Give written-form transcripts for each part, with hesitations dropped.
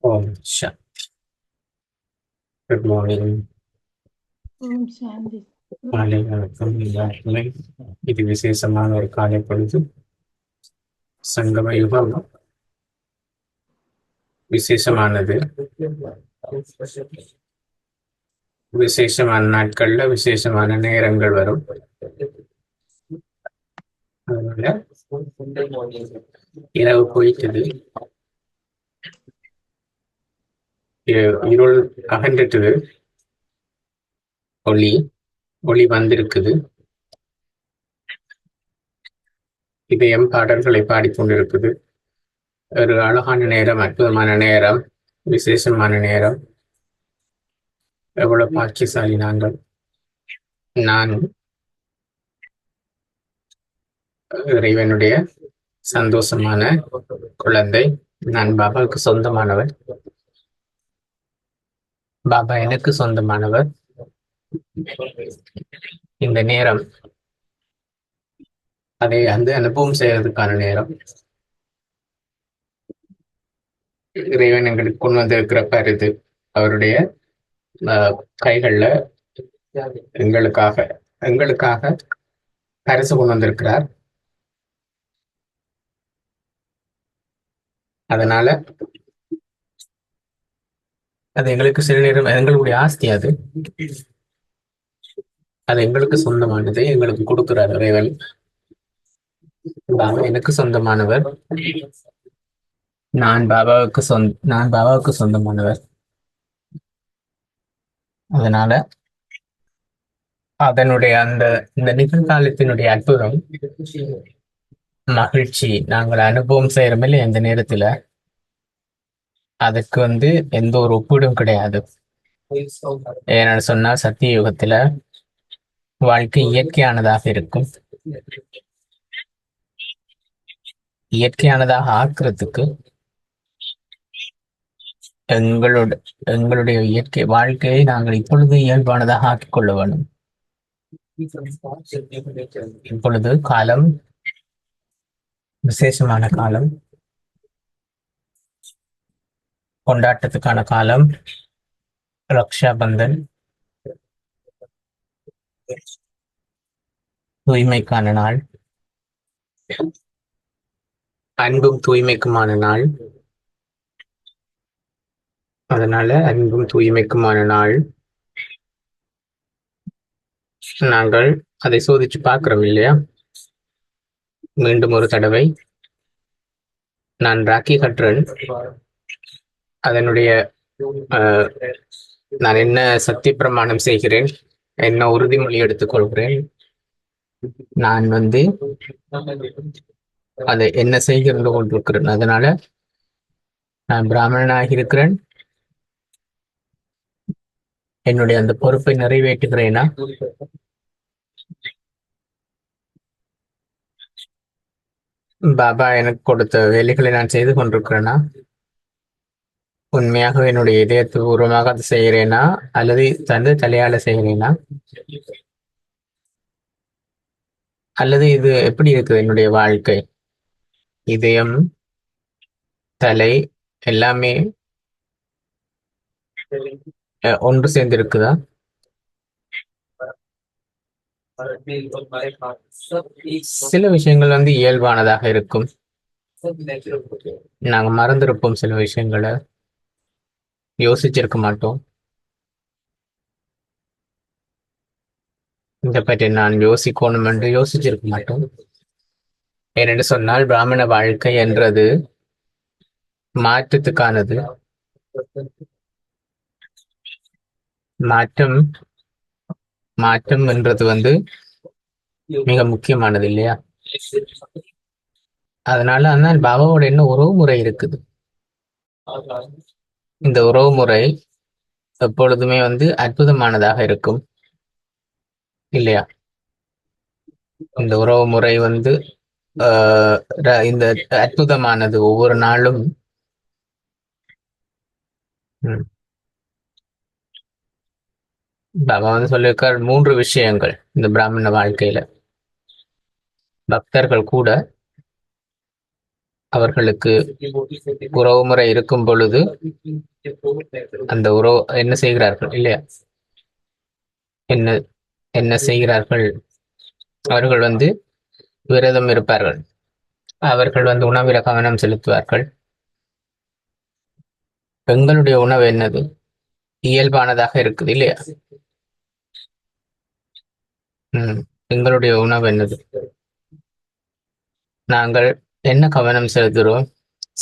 ஓம் good morning. ஓம் சாந்தி. காலை வணக்கம் எல்லாருக்குமே. இது விசேஷமான ஒரு காலை பொழுது. சங்கம யுகம் விசேஷமானது. விசேஷமான நாட்கள்ல விசேஷமான நேரங்கள் வரும். அதனால இரவு போயிட்டது, இருள் அகன்றுட்டுது, ஒளி ஒளி வந்திருக்குது. இதயம் பாடல்களை பாடிக்கொண்டிருக்குது. ஒரு அழகான நேரம், அற்புதமான நேரம், விசேஷமான நேரம். எவ்வளவு பாக்கியசாலி நாங்கள். நான் இறைவனுடைய சந்தோஷமான குழந்தை. நான் பாபாவுக்கு சொந்தமானவர். பாபா எனக்கு சொந்தமானவர். இந்த நேரம் அதை அந்த அனுபவம் செய்வதற்கான நேரம். இறைவன் எங்களுக்கு கொண்டு வந்திருக்கிற பரிது அவருடைய கைகள்ல எங்களுக்காக எங்களுக்காக பரிசு கொண்டு வந்திருக்கிறார். அதனால அது எங்களுக்கு சில நேரம் எங்களுடைய ஆஸ்தி. அது அது எங்களுக்கு சொந்தமானது, எங்களுக்கு கொடுக்கிறார் இறைவன். பாபா எனக்கு சொந்தமானவர். நான் பாபாவுக்கு சொந்தமானவர். அதனால அதனுடைய இந்த நிகழ்காலத்தினுடைய அற்புதம், மகிழ்ச்சி நாங்கள் அனுபவம் செய்யறோமில்ல இந்த நேரத்துல, அதுக்கு எந்த ஒரு ஒப்பீடும் கிடையாது. ஏன்னு சொன்னா சத்திய யுகத்துல வாழ்க்கை இயற்கையானதாக இருக்கும். இயற்கையானதாக ஆக்குறதுக்கு எங்களுடைய இயற்கை வாழ்க்கையை நாங்கள் இப்பொழுது இயல்பானதாக ஆக்கிக் கொள்ள வேண்டும். இப்பொழுது காலம் விசேஷமான காலம், கொண்டாட்டத்துக்கான காலம், ரக்ஷா பந்தன், தூய்மைக்கான நாள், அன்பும் தூய்மைக்குமான நாள். அதனால அன்பும் தூய்மைக்குமான நாள் நாங்கள் அதை சோதிச்சு பார்க்கிறோம் இல்லையா? மீண்டும் ஒரு தடவை நான் ராக்கி கட்டுறேன். அதனுடைய நான் என்ன சத்திய பிரமாணம் செய்கிறேன், என்ன உறுதிமொழி எடுத்துக்கொள்கிறேன், நான் அதை என்ன செய்கிறது கொண்டிருக்கிறேன். அதனால நான் பிராமணனாக இருக்கிறேன். என்னுடைய அந்த பொறுப்பை நிறைவேற்றுகிறேனா? பாபா எனக்கு கொடுத்த வேலைகளை நான் செய்து கொண்டிருக்கிறேனா? உண்மையாக என்னுடைய இதயத்து பூர்வமாக அதை செய்கிறேனா, அல்லது தலையால செய்கிறேனா, அல்லது இது எப்படி இருக்குது என்னுடைய வாழ்க்கை? இதயம், தலை எல்லாமே ஒன்று சேர்ந்து இருக்குதா? சில விஷயங்கள் இயல்பானதாக இருக்கும். நாங்க மறந்திருப்போம், சில விஷயங்களை யோசிச்சிருக்க மாட்டோம். இதை பற்றி நான் யோசிக்கணும் என்று யோசிச்சிருக்க மாட்டோம். ஏனென்று சொன்னால் பிராமண வாழ்க்கை என்றது மாற்றத்துக்கானது. மாற்றம் மாற்றம் என்றது மிக முக்கியமானது இல்லையா? அதனால ஆனால் பாபாவோட என்ன உறவு முறை இருக்குது. இந்த உறவு முறை எப்பொழுதுமே அற்புதமானதாக இருக்கும் இல்லையா? இந்த உறவு முறை இந்த அற்புதமானது ஒவ்வொரு நாளும். பாபா சொல்லியிருக்கார் 3 விஷயங்கள் இந்த பிராமண வாழ்க்கையில. பக்தர்கள் கூட அவர்களுக்கு உறவு முறை இருக்கும் பொழுது அந்த உறவு என்ன செய்கிறார்கள் இல்லையா? என்ன என்ன செய்கிறார்கள்? அவர்கள் விரதம் இருப்பார்கள். அவர்கள் உணவில கவனம் செலுத்துவார்கள். எங்களுடைய உணவு என்னது? இயல்பானதாக இருக்குது இல்லையா? எங்களுடைய உணவு என்னது? நாங்கள் என்ன கவனம் செலுத்துகிறோம்?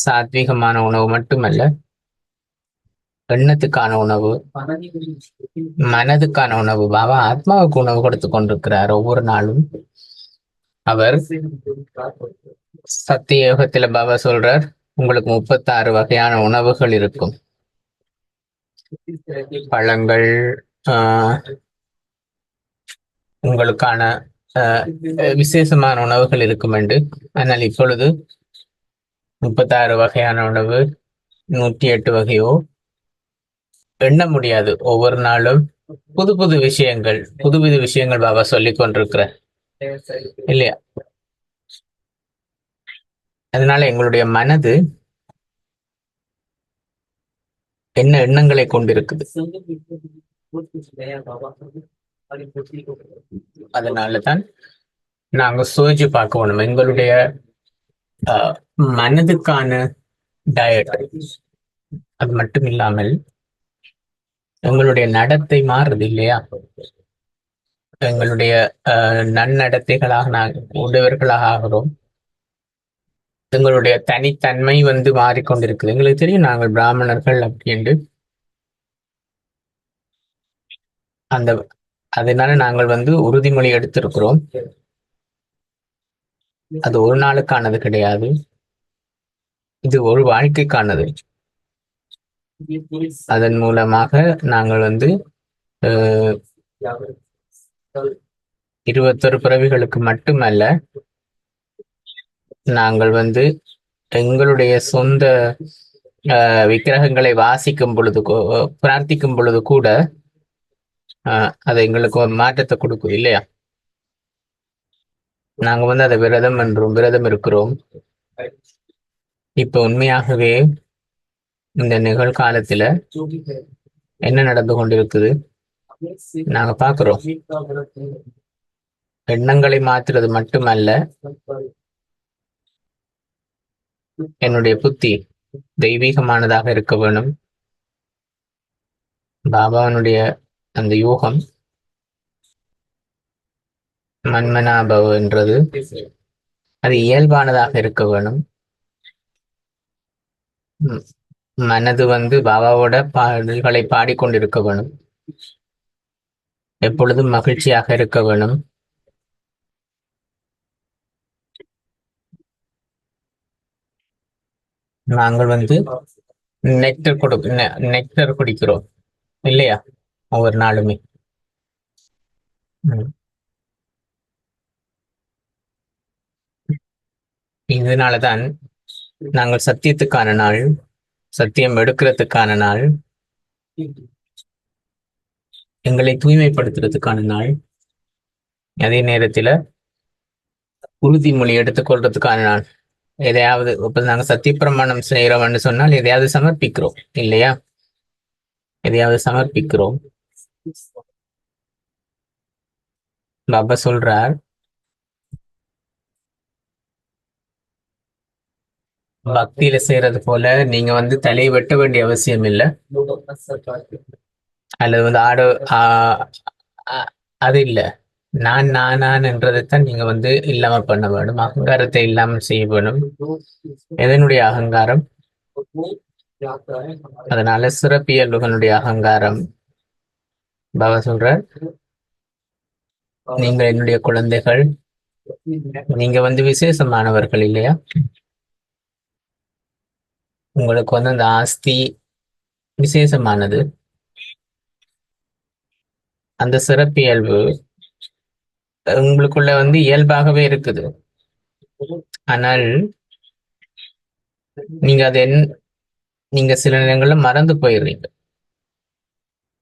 சாத்வீகமான உணவு மட்டுமல்ல, எண்ணத்துக்கான உணவு, மனதுக்கான உணவு. பாபா ஆத்மாவுக்கு உணவு கொடுத்து கொண்டிருக்கிறார் ஒவ்வொரு நாளும். அவர் சத்திய யோகத்துல பாபா சொல்றார், உங்களுக்கு 36 வகையான உணவுகள் இருக்கும். பழங்கள், உங்களுக்கான விசேஷமான உணவுகள் இருக்கும் என்று. ஆனால் இப்பொழுது 36 வகையான உணவு, 108 வகையோ எண்ண முடியாது. ஒவ்வொரு நாளும் புது புது விஷயங்கள் பாபா சொல்லிக் கொண்டிருக்கிறார் இல்லையா? அதனால எங்களுடைய மனது என்ன எண்ணங்களை கொண்டிருக்குது. அதனாலதான் நாங்க சோதிச்சு பார்க்கணும் எங்களுடைய மனதுக்கான டயட். அது மட்டும் இல்லாமல் எங்களுடைய நடத்தை மாறுது இல்லையா? எங்களுடைய நன்னடத்தைகளாக நாங்கள் உடையவர்களாக ஆகிறோம். எங்களுடைய தனித்தன்மை மாறிக்கொண்டிருக்குது. எங்களுக்கு தெரியும் நாங்கள் பிராமணர்கள் அப்படின்ட்டு. அதனால நாங்கள் உறுதிமொழி எடுத்திருக்கிறோம். அது ஒரு நாளுக்கானது கிடையாது, இது ஒரு வாழ்க்கைக்கானது. அதன் மூலமாக நாங்கள் 21 பிறவிகளுக்கு மட்டுமல்ல, நாங்கள் எங்களுடைய சொந்த விக்கிரகங்களை வாசிக்கும் பொழுது, பிரார்த்திக்கும் பொழுது கூட அது எங்களுக்கு ஒரு மாற்றத்தை கொடுக்கும் இல்லையா? நாங்க அதை விரதம் இருக்கிறோம். இப்ப உண்மையாகவே இந்த நிகழ்காலத்துல என்ன நடந்து கொண்டிருக்குது நாங்க பாக்குறோம். எண்ணங்களை மாற்றுறது மட்டுமல்ல, என்னுடைய புத்தி தெய்வீகமானதாக இருக்க வேணும். பாபாவனுடைய அந்த யூகம் மன்மனாபவ் என்றது அது இயல்பானதாக இருக்க வேணும். மனது பாபாவோட பாடல்களை பாடிக்கொண்டிருக்க வேணும். எப்பொழுதும் மகிழ்ச்சியாக இருக்க வேணும். நாங்கள் நெக்டர் குடிக்கிறோம் இல்லையா ஒவ்வொரு நாளுமே. இதனாலதான் நாங்கள் சத்தியத்துக்கான நாள், சத்தியம் எடுக்கிறதுக்கான நாள், எங்களை தூய்மைப்படுத்துறதுக்கான நாள், அதே நேரத்துல உறுதிமொழி எடுத்துக்கொள்றதுக்கான நாள். எதையாவது இப்ப நாங்க சத்திய பிரமாணம் செய்யறோம்னு சொன்னால் எதையாவது சமர்ப்பிக்கிறோம் இல்லையா? எதையாவது சமர்ப்பிக்கிறோம். பாபா சொல்றார், பக்தியில செய்யறது போல நீங்க தலையை வெட்ட வேண்டிய அவசியம் இல்லை. அல்லது ஆடு அது இல்லை. நான் என்றதைத்தான் நீங்க இல்லாம பண்ண வேணும். அகங்காரத்தை இல்லாமல் செய்ய வேணும். எதனுடைய அகங்காரம்? அதனால சிறப்பியல்புகளுடைய அகங்காரம். பாபா சொல்ற, நீங்க என்னுடைய குழந்தைகள், நீங்க விசேஷமானவர்கள் இல்லையா? உங்களுக்கு அந்த ஆஸ்தி விசேஷமானது. அந்த சிறப்பியல்பு உங்களுக்குள்ள இயல்பாகவே இருக்குது. ஆனால் நீங்க சில நேரங்கள்ல மறந்து போயிடுறீங்க.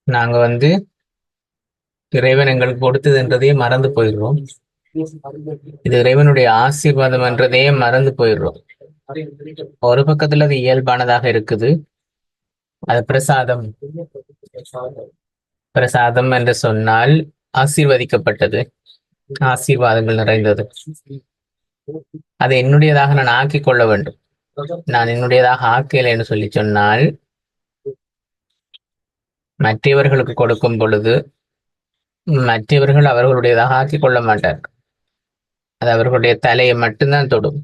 நாங்க இறைவன் எங்களுக்கு கொடுத்ததுன்றதையே மறந்து போயிடுறோம். இது இறைவனுடைய ஆசீர்வாதம் என்றதையே மறந்து போயிடுறோம். ஒரு பக்கத்துல அது இயல்பானதாக இருக்குது. அது பிரசாதம். பிரசாதம் என்று சொன்னால் ஆசீர்வதிக்கப்பட்டது, ஆசீர்வாதங்கள் நிறைந்தது. அதை என்னுடையதாக நான் ஆக்கிக் கொள்ள வேண்டும். நான் என்னுடையதாக ஆக்கல என்று சொல்லி சொன்னால், மற்றவர்களுக்கு கொடுக்கும் பொழுது மற்றவர்கள் அவர்களுடையதாக ஆக்கிக் கொள்ள மாட்டார்கள். அது அவர்களுடைய தலையை மட்டும்தான் தொடும்.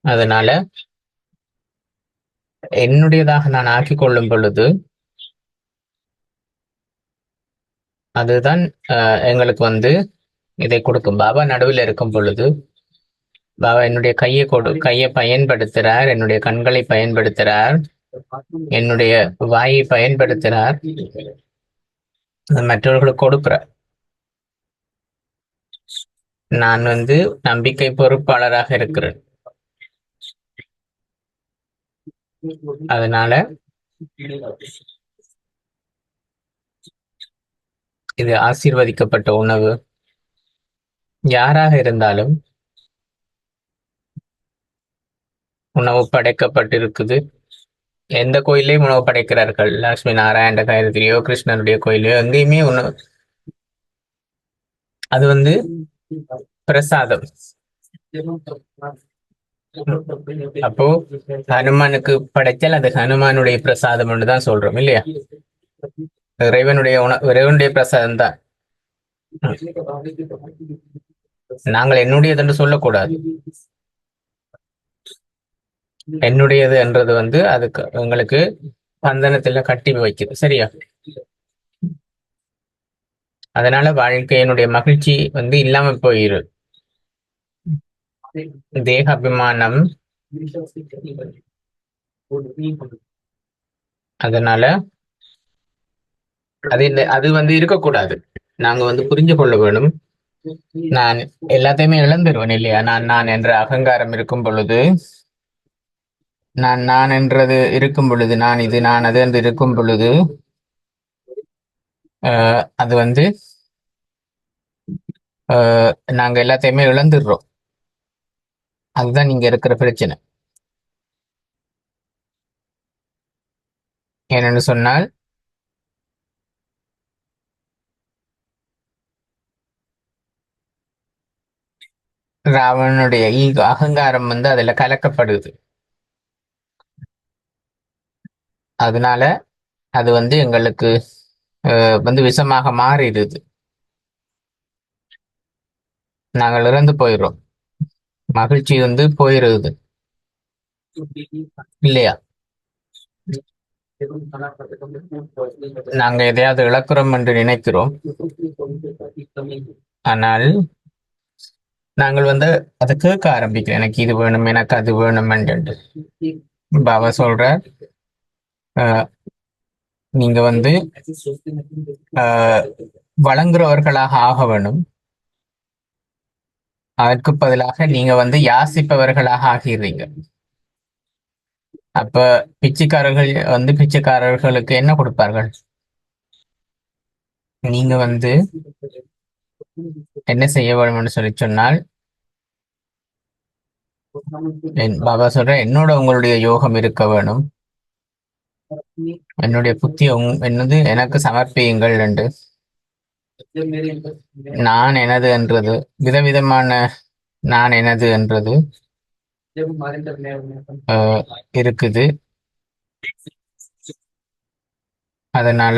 அதனால என்னுடையதாக நான் ஆக்கிக் கொள்ளும் பொழுது அதுதான் எங்களுக்கு வந்து இதை கொடுக்கும். பாபா நடுவில் இருக்கும் பொழுது பாபா என்னுடைய கையை பயன்படுத்துறார், என்னுடைய கண்களை பயன்படுத்துறார், என்னுடைய வாயை பயன்படுத்துறார், மற்றவர்களுக்கு கொடுக்கிறார். நான் வந்து நம்பிக்கை பொறுப்பாளராக இருக்கிறேன். அதனால இது ஆசீர்வதிக்கப்பட்ட உணவு. யாராக இருந்தாலும் உணவு படைக்கப்பட்டிருக்குது. எந்த கோயிலையும் உணவு படைக்கிறார்கள். லட்சுமி நாராயண காயத்திலேயோ கிருஷ்ணனுடைய கோயிலையோ எங்கேயுமே உணவு. அது வந்து பிரசாதம். அப்போ ஹனுமானுக்கு படைத்தல் அது ஹனுமானுடைய பிரசாதம் தான் சொல்றோம் இல்லையா? இறைவனுடைய பிரசாதம் தான். நாங்கள் என்னுடையது என்று சொல்லக்கூடாது. என்னுடையது என்றது வந்து அதுக்கு உங்களுக்கு பந்தனத்துல கட்டி வைக்குது, சரியா? அதனால வாழ்க்கையினுடைய மகிழ்ச்சி வந்து இல்லாம போயிரு. தேக அபிமானம். அதனால அது வந்து இருக்கக்கூடாது. நாங்க வந்து புரிஞ்சு கொள்ள வேணும். நான் எல்லாத்தையுமே இழந்துருவேன் இல்லையா? நான் என்ற அகங்காரம் இருக்கும் பொழுது, நான் என்றது இருக்கும் பொழுது, நான் இது நான் அது என்று இருக்கும் பொழுது அது வந்து நாங்க எல்லாத்தையுமே இழந்துடுறோம். அதுதான் இங்க இருக்கிற பிரச்சனை. ஏனென்று சொன்னால் ராவணனுடைய ஈகோ அகங்காரம் வந்து அதுல கலக்கப்படுது. அதனால அது வந்து எங்களுக்கு வந்து விஷமாக மாறிடுது. நாங்கள் இறந்து போயிடுறோம். மகிழ்ச்சி வந்து போயிடுது இல்லையா? நாங்க எதையாவது இழக்கிறோம் என்று நினைக்கிறோம். ஆனால் நாங்கள் வந்து அதை கேட்க ஆரம்பிக்கிறோம். எனக்கு இது வேணும், எனக்கு அது வேணும் என்று. பாபா சொல்ற நீங்க வந்து வழங்குறவர்களாக ஆக வேணும். அதற்கு பதிலாக நீங்க வந்து யாசிப்பவர்களாக ஆகிறீங்க. அப்ப பிச்சைக்காரர்கள் வந்து பிச்சைக்காரர்களுக்கு என்ன கொடுப்பார்கள்? நீங்க வந்து என்ன செய்ய வேணும்னு சொல்லி சொன்னால், பாபா சொல்ற என்னோட உங்களுடைய யோகம் இருக்க வேணும். என்னுடைய புத்தி என்னது எனக்கு சமர்ப்பியுங்கள் என்று. நான் எனது என்றது விதவிதமான நான் எனது என்றது இருக்குது. அதனால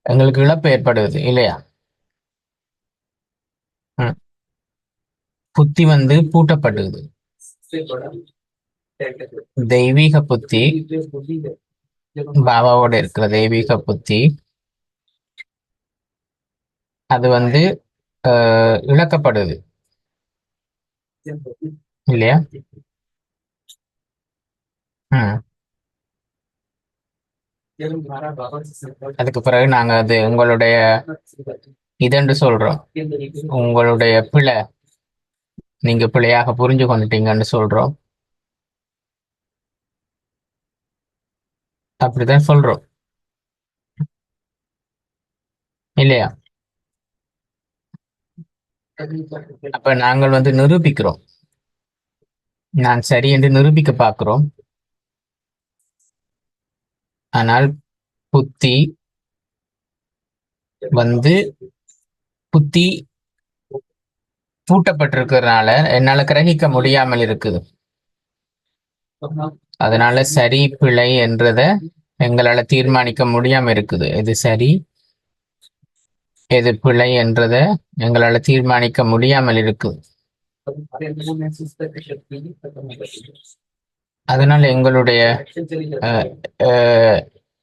எங்களுக்கு இழப்பு ஏற்படுவது இல்லையா? புத்தி வந்து பூட்டப்படுது. தெய்வீக புத்தி, பாபாவோட இருக்கிற தெய்வீக புத்தி அது வந்து இழக்கப்படுது இல்லையா? அதுக்கு பிறகு நாங்க அது உங்களுடைய இதென்று சொல்றோம். உங்களுடைய பிழை, நீங்க பிழையாக புரிஞ்சு கொண்டுட்டீங்கன்னு சொல்றோம். அப்படிதான் சொல்றோம். இல்லையா? அப்ப நாங்கள் வந்து நிரூபிக்கிறோம். நான் சரி என்று நிரூபிக்க பார்க்கிறோம். ஆனால் புத்தி வந்து புத்தி பூட்டப்பட்டிருக்கிறதுனால என்னால கிரகிக்க முடியாமல் இருக்குது. அதனால சரி பிழை என்றத எங்களால தீர்மானிக்க முடியாம இருக்குது. எது சரி எது பிழை என்றத எங்களால தீர்மானிக்க முடியாமல் இருக்கு. அதனால எங்களுடைய அஹ், அஹ்,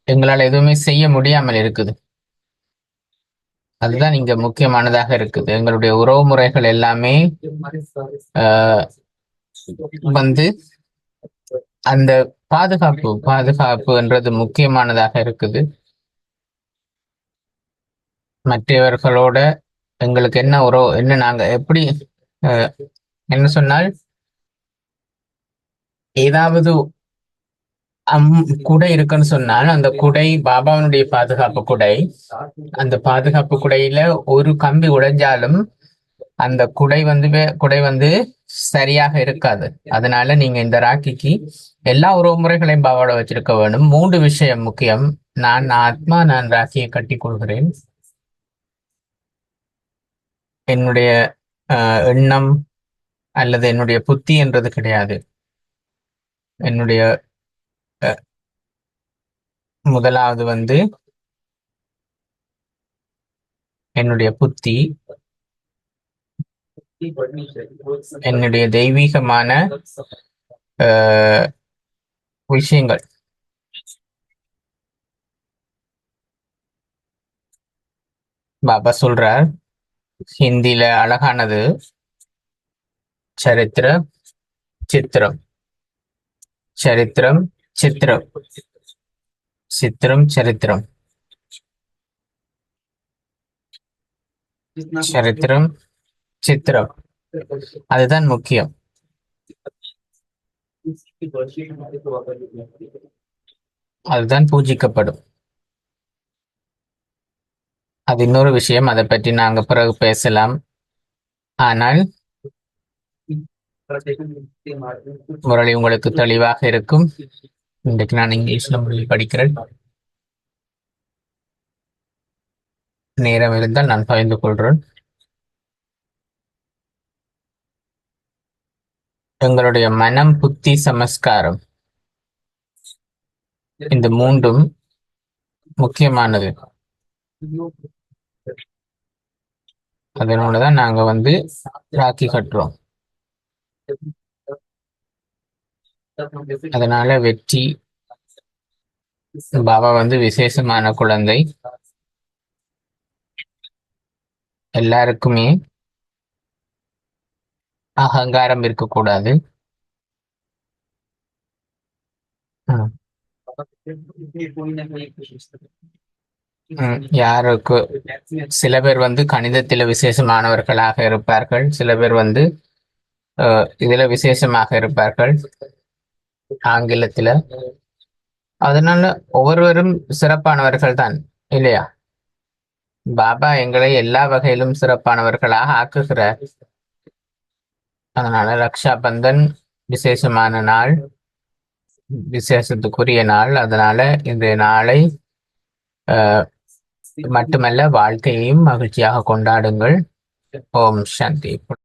எங்களால எதுவுமே செய்ய முடியாமல் இருக்குது. அதுதான் இங்க முக்கியமானதாக இருக்குது. எங்களுடைய உறவு முறைகள் எல்லாமே அஹ், வந்து அந்த பாதுகாப்புன்றது முக்கியமானதாக இருக்குது. மற்றவர்களோட எங்களுக்கு என்ன உறவு, என்ன நாங்க எப்படி அஹ், என்ன சொன்னால், ஏதாவது குடை இருக்குன்னு சொன்னால் அந்த குடை பாபாவினுடைய பாதுகாப்பு குடை. அந்த பாதுகாப்பு குடையில ஒரு கம்பி உடைஞ்சாலும் அந்த குடை வந்து சரியாக இருக்காது. அதனால நீங்க இந்த ராக்கிக்கு எல்லா உறவுமுறைகளையும் பாபாவோட வச்சிருக்க வேண்டும். 3 விஷயம் முக்கியம். நான் ஆத்மா, நான் ராக்கியை கட்டி கொள்கிறேன். என்னுடைய எண்ணம் அல்லது என்னுடைய புத்தி என்றது கிடையாது. என்னுடைய முதலாவது வந்து என்னுடைய புத்தி, என்னுடைய தெய்வீகமான அஹ், விஷயங்கள். பாபா சொல்றார் ஹிந்தில அழகானது, சரித்திர சித்திரம், சரித்திரம் சித்திரம், சித்திரம் சரித்திரம், சரித்திரம் சித்திரம். அதுதான் முக்கியம். அதுதான் பூஜிக்கப்படும். அது இன்னொரு விஷயம், அதை பற்றி நாங்க பிறகு பேசலாம். ஆனால் முரளி உங்களுக்கு தெளிவாக இருக்கும். இன்றைக்கு நான் இங்கிலீஷ்ல முரளி படிக்கிறேன். நேரம் இருந்தால் நான் பகிர்ந்து கொள்றேன். எங்களுடைய மனம், புத்தி, சமஸ்காரம், இந்த 3ம் முக்கியமானது. அதனாலதான் நாங்க வந்து ராக்கி கட்டுறோம். அதனால வெற்றி பாபா வந்து விசேஷமான குழந்தை. எல்லாருக்குமே அகங்காரம் இருக்கக்கூடாது. ம். யாருக்கு சில பேர் வந்து கணிதத்தில விசேஷமானவர்களாக இருப்பார்கள், சில பேர் வந்து இதுல விசேஷமாக இருப்பார்கள், ஆங்கிலத்தில. அதனால ஒவ்வொருவரும் சிறப்பானவர்கள் தான், இல்லையா? பாபா எங்களை எல்லா வகையிலும் சிறப்பானவர்களாக ஆக்குகிறார். அதனால ரக்ஷா பந்தன் விசேஷமான நாள், விசேஷத்துக்குரிய நாள். அதனால இந்த நாளை மட்டுமல்ல, வாழ்க்கையையும் மகிழ்ச்சியாக கொண்டாடுங்கள். ஓம் சாந்தி.